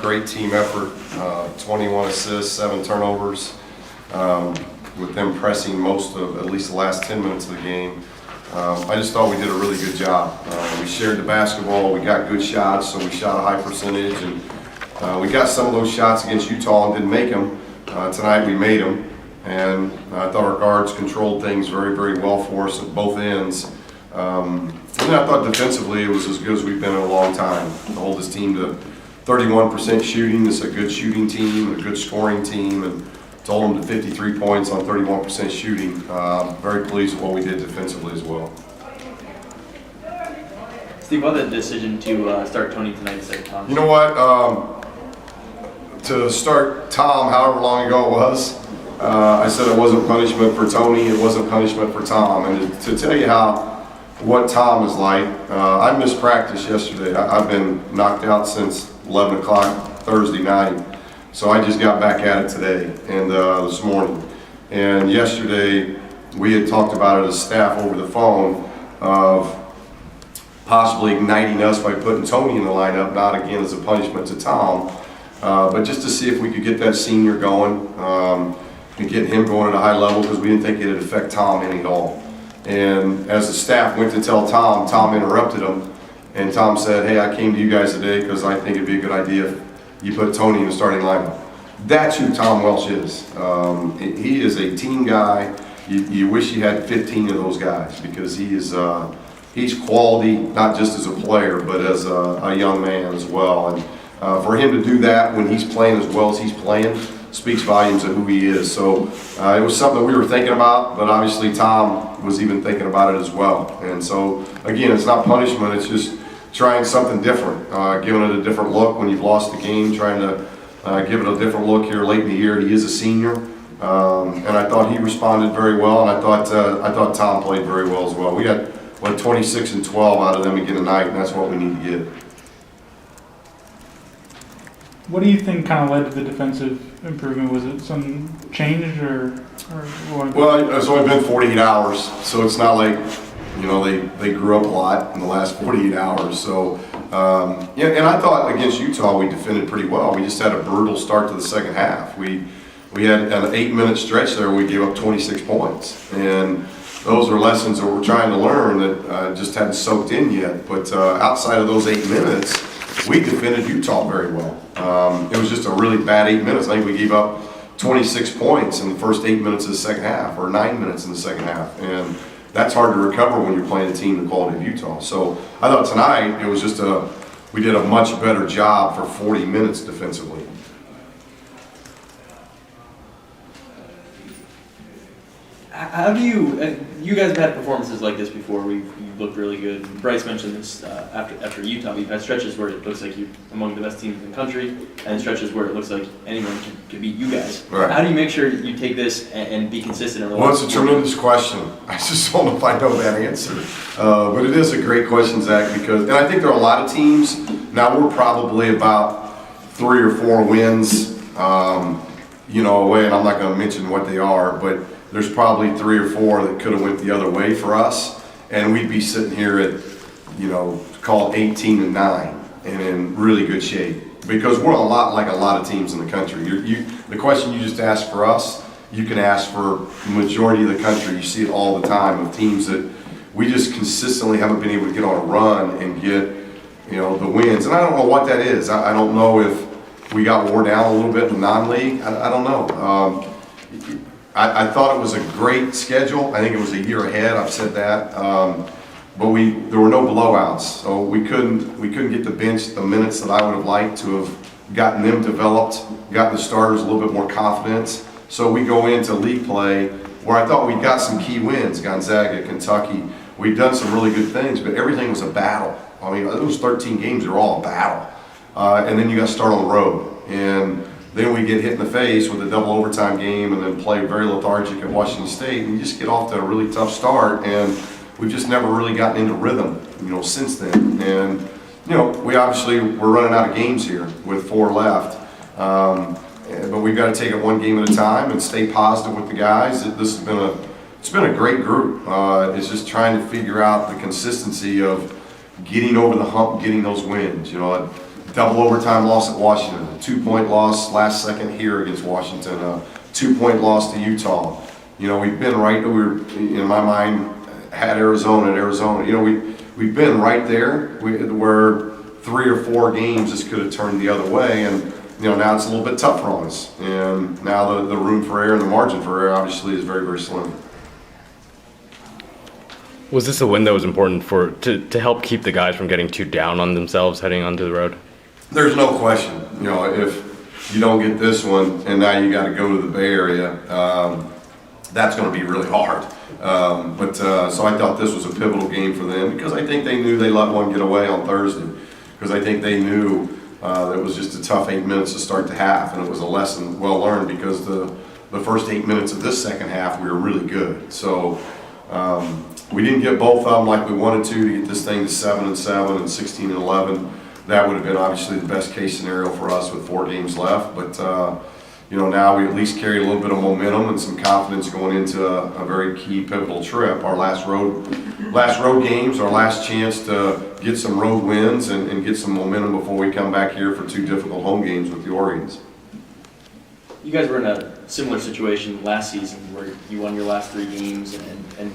great team effort, 21 assists, 7 turnovers, with them pressing most of, at least the last 10 minutes of the game. I just thought we did a really good job. We shared the basketball, we got good shots, so we shot a high percentage, and we got some of those shots against Utah and didn't make them. Tonight we made them, and I thought our guards controlled things very, very well for us at both ends. And I thought defensively it was as good as we've been in a long time. To hold this team to 31% shooting, it's a good shooting team, a good scoring team, and to hold them to 53 points on 31% shooting. Very pleased with what we did defensively as well. Steve, what the decision to start Tony tonight instead of Tom? You know what? To start Tom, however long ago it was, I said it wasn't punishment for Tony, it wasn't punishment for Tom. And to tell you what Tom is like, I missed practice yesterday. I've been knocked out since 11 o'clock Thursday night. So I just got back at it today and this morning. And yesterday we had talked about it as staff over the phone of possibly igniting us by putting Tony in the lineup, not again as a punishment to Tom, but just to see if we could get that senior going and get him going at a high level, because we didn't think it'd affect Tom any at all. And as the staff went to tell Tom, Tom interrupted him, and Tom said, "Hey, I came to you guys today because I think it'd be a good idea if you put Tony in the starting lineup." That's who Tom Welch is. He is a team guy. You wish you had 15 of those guys, because he's quality, not just as a player, but as a young man as well. And for him to do that when he's playing as well as he's playing speaks volumes of who he is. So it was something that we were thinking about, but obviously Tom was even thinking about it as well. And so again, it's not punishment, it's just trying something different, giving it a different look when you've lost the game, trying to give it a different look here late in the year. He is a senior, and I thought he responded very well, and I thought Tom played very well as well. We got 26 and 12 out of them again tonight, and that's what we need to get. What do you think kind of led to the defensive improvement? Was it some change or what? Well, it's only been 48 hours, so it's not like, you know, they grew up a lot in the last 48 hours. So, yeah, and I thought against Utah we defended pretty well. We just had a brutal start to the second half. We had an 8-minute stretch there where we gave up 26 points. And those are lessons that we're trying to learn that just hadn't soaked in yet. But outside of those 8 minutes, we defended Utah very well. It was just a really bad 8 minutes. I think we gave up 26 points in the first 8 minutes of the second half, or 9 minutes in the second half. And that's hard to recover when you're playing a team the quality of Utah. So I thought tonight it was just we did a much better job for 40 minutes defensively. How do you guys have had performances like this before where you looked really good. Bryce mentioned this after Utah. You've had stretches where it looks like you're among the best teams in the country, and stretches where it looks like anyone can beat you guys. Right. How do you make sure you take this and be consistent? Well, it's a tremendous question. I just don't know if I know that answer. But it is a great question, Zach, because, and I think there are a lot of teams. Now we're probably about 3 or 4 wins, away, and I'm not going to mention what they are, but there's probably 3 or 4 that could have went the other way for us, and we'd be sitting here at, call it 18-9, and in really good shape, because we're a lot like a lot of teams in the country. The question you just asked for us, you can ask for the majority of the country. You see it all the time of teams that we just consistently haven't been able to get on a run and get, the wins. And I don't know what that is. I don't know if we got wore down a little bit in non-league. I don't know. I thought it was a great schedule. I think it was a year ahead. I've said that. But there were no blowouts, so we couldn't get the bench the minutes that I would have liked to have gotten them developed, gotten the starters a little bit more confidence. So we go into league play where I thought we got some key wins, Gonzaga, Kentucky. We'd done some really good things, but everything was a battle. I mean, those 13 games were all a battle. And then you got to start on the road. And then we get hit in the face with a double overtime game and then play very lethargic at Washington State. And you just get off to a really tough start. And we've just never really gotten into rhythm, since then. And, we're running out of games here with 4 left. But we've got to take it one game at a time and stay positive with the guys. It's been a great group. It's just trying to figure out the consistency of getting over the hump, getting those wins. I double overtime loss at Washington, a 2-point loss last second here against Washington, a 2-point loss to Utah. You know, we've been right, in my mind, had Arizona at Arizona. You know, we've been right there where 3 or 4 games this could have turned the other way, and you know, now it's a little bit tougher on us. And now the room for error and the margin for error obviously is very, very slim. Was this a win that was important to help keep the guys from getting too down on themselves heading onto the road? There's no question. You know, if you don't get this one and now you got to go to the Bay Area, that's going to be really hard. So I thought this was a pivotal game for them because I think they knew they let one get away on Thursday. Because I think they knew that it was just a tough 8 minutes to start the half, and it was a lesson well learned because the first 8 minutes of this second half we were really good. So we didn't get both of them like we wanted to get this thing to 7-7 and 16-11. That would have been obviously the best case scenario for us with 4 games left. But you know, now we at least carry a little bit of momentum and some confidence going into a very key pivotal trip. Our last road games, our last chance to get some road wins and get some momentum before we come back here for 2 difficult home games with the Oregons. You guys were in a similar situation last season where you won your last 3 games and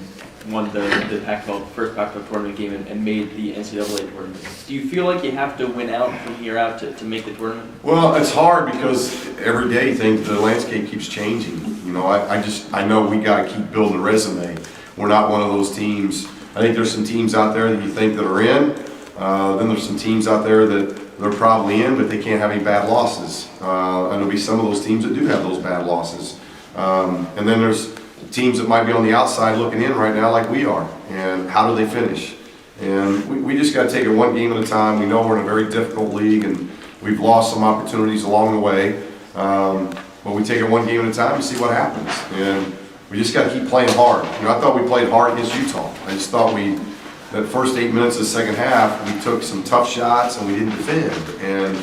won the Pac-12, first Pac-12 tournament game and made the NCAA tournament. Do you feel like you have to win out from here out to make the tournament? Well, it's hard because every day the landscape keeps changing. You know, I know we got to keep building a resume. We're not one of those teams. I think there's some teams out there that you think that are in. Then there's some teams out there that they're probably in, but they can't have any bad losses. And there'll be some of those teams that do have those bad losses. And then there's teams that might be on the outside looking in right now like we are. And how do they finish? And we just got to take it one game at a time. We know we're in a very difficult league and we've lost some opportunities along the way. But we take it one game at a time and see what happens. And we just got to keep playing hard. You know, I thought we played hard against Utah. I just thought that first 8 minutes of the second half, we took some tough shots and we didn't defend. And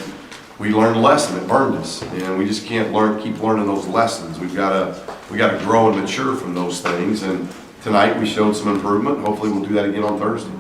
we learned a lesson. It burned us. And we just can't keep learning those lessons. We got to grow and mature from those things. And tonight we showed some improvement. Hopefully we'll do that again on Thursday.